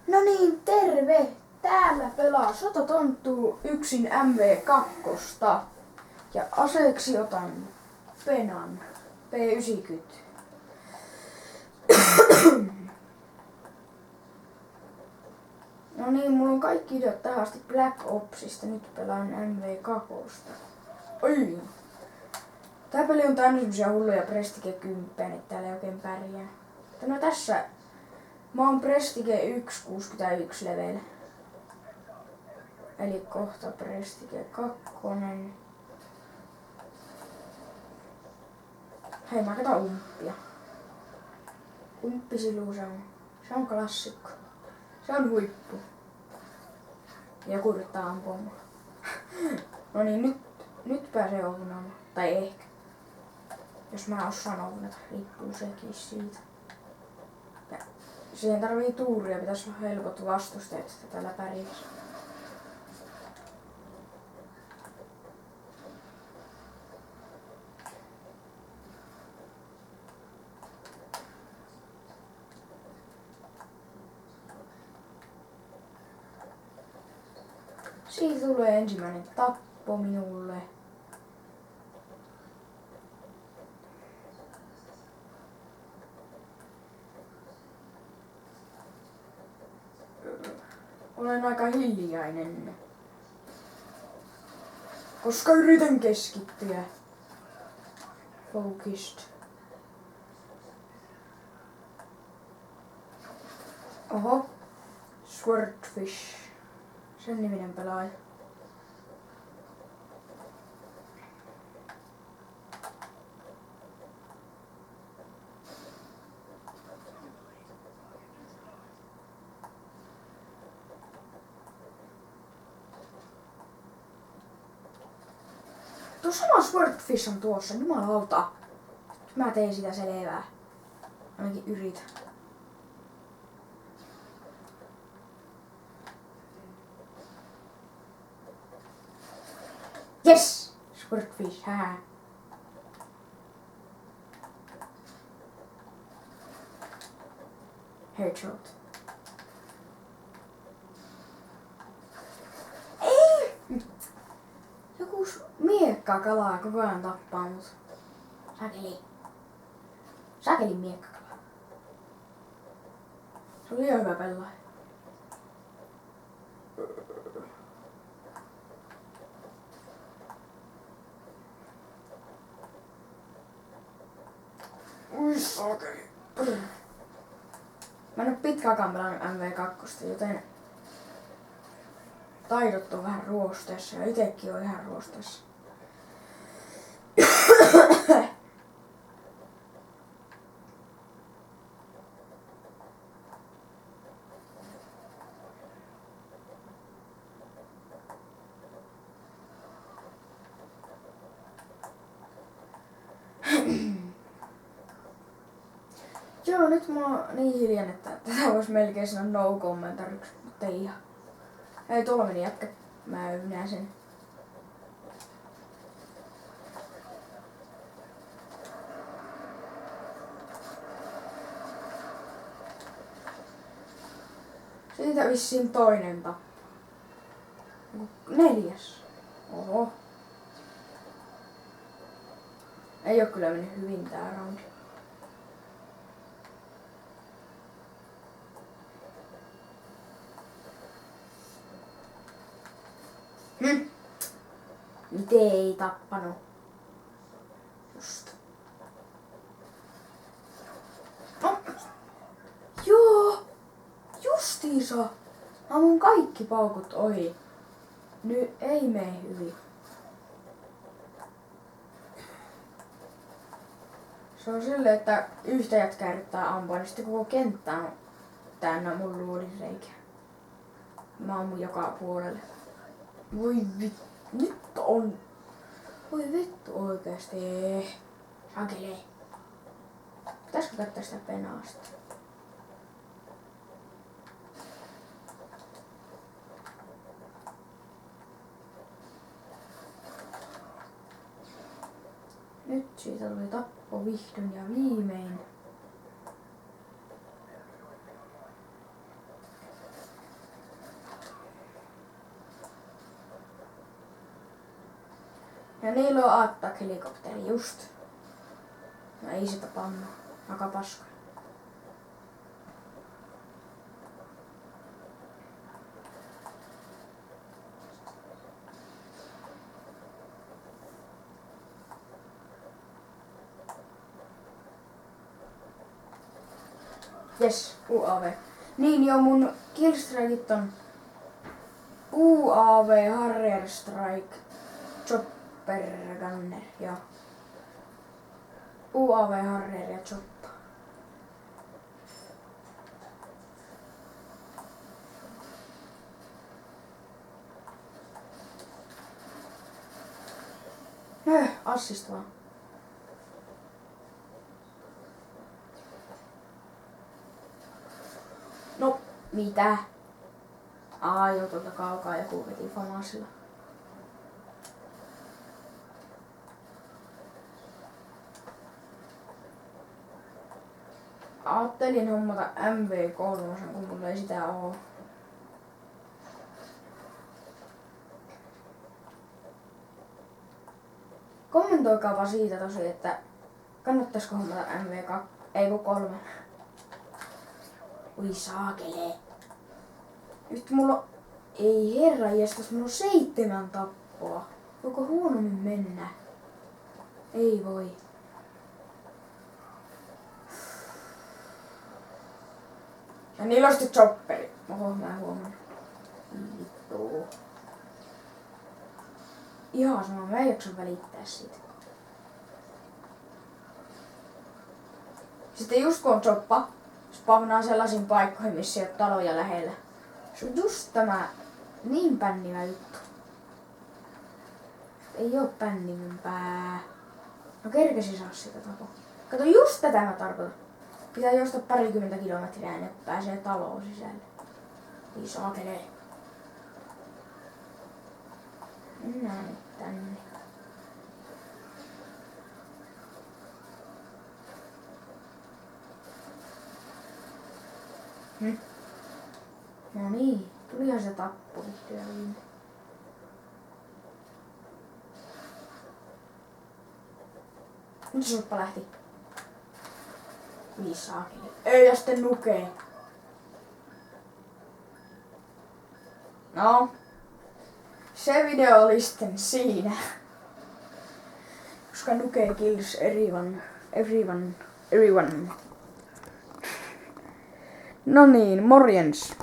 No niin, terve! Täällä pelaa Sotatonttuu yksin MV2. Ja aseeksi otan penan P90. No niin, mulla on kaikki ideat tähän asti Black Opsista. Nyt pelaan MV2. Oi! Tää peli on täynnä semmosia hulluja Prestige 10, että täällä ei oikein pärjää. No tässä mä oon Prestige 1 61 level. Eli kohta Prestige 2. Hei, mä katson umppia. Umppisilu se on klassikko. Se on huippu. Ja joku yrittää ampua mua. No niin, nyt pääsee ounaamaan. Tai ehkä. Jos mä osaan ounata, riippuu sekin siitä. Ja siihen tarvii tuuria, pitäis olla helpot vastustajat, että täällä pärjäs. Siitä tulee ensimmäinen tappo minulle. Olen aika hiljainen, koska yritän keskittyä. Focused. Oho. Swordfish. Sen niminen pelaaja. Tuo sama Swordfish on tuossa, jumalauta. Mä teen sitä selvää. Ainakin yritän. Yes! Swordfish, hää. Headshot. Ei! Joku miekka kalaa koko ajan tappaa mut. Sakeli miekka kalaa. Se oli ihan hyvä pelaaja. Ui sakeli. Mä en oo pitkäänkään pelannut MV2, joten taidot on vähän ruosteessa ja itekin on ihan ruosteessa. Joo, nyt mä oon niin hiljan, että tätä vois melkein sanoa no commentariksi, mutta ei ihan. Hei, tuolla meni jätkä. Mä näen sen. Siitä vissiin toinen tappo. 4. Oho. Ei oo kyllä mennyt hyvin tää roundi. Miten ei tappanut? Just. Oh. Joo! Justiinsa! Ammun kaikki paukut ohi. Nyt ei mene hyvin. Se on silleen, että yhtä jätkää yrittää ampua, niin sitten koko kenttä on täynnä mun luodinreikiä. Mä ammun joka puolelle. Voi vittu. Nyt on. Voi vittu oikeesti. Sakele. Pitäisikö katsoa sitä penaasta? Nyt siitä tuli tappo vihdoin ja viimein. Ja niillä on Attack-helikopteri just. No ei sitä panna. Aika paska. Jes, UAV. Niin jo mun Killstrikeit on UAV, Harrier Strike, Chopper Gunner ja UAV, Harrier ja Choppa. Assist vaan. No, mitä? Joo, tuolta kaukaa joku veti Famasilla. Ajattelin hommata MV3, kun mulla ei sitä oo. Kommentoikaapa siitä tosi, että kannattaisiko hommata MV2, ei kun 3. Ui saakele. Nyt mulla ei herranjestas, mulla on 7 tappoa. Voiko huonommin mennä? Ei voi. Ja niillä on sitten chopperi. Oho, mä en huomannut. Vittu. Ihan sama, mä en jaksa välittää siitä. Sitten just kun on choppa, spawnaa sellaisiin paikkoihin, missä ei ole taloja lähellä. Se on just tämä niin pännivä juttu. Ei oo pännivämpää. No kerkesin saa sitä tapoa. Kato, just tätä mä tarkoitan. Pitää juosta 20 kilometriä ennen kuin pääsee taloon sisälle. Ei saakelee. Mennään nyt tänne. No niin, tulihan se tappo vittu ja viime. Nyt se Choppa lähti. Niin saakeli. Ei ja sitten Nuke. No. Se video oli sitten siinä. Koska Nuke kills everyone. No niin, morjens.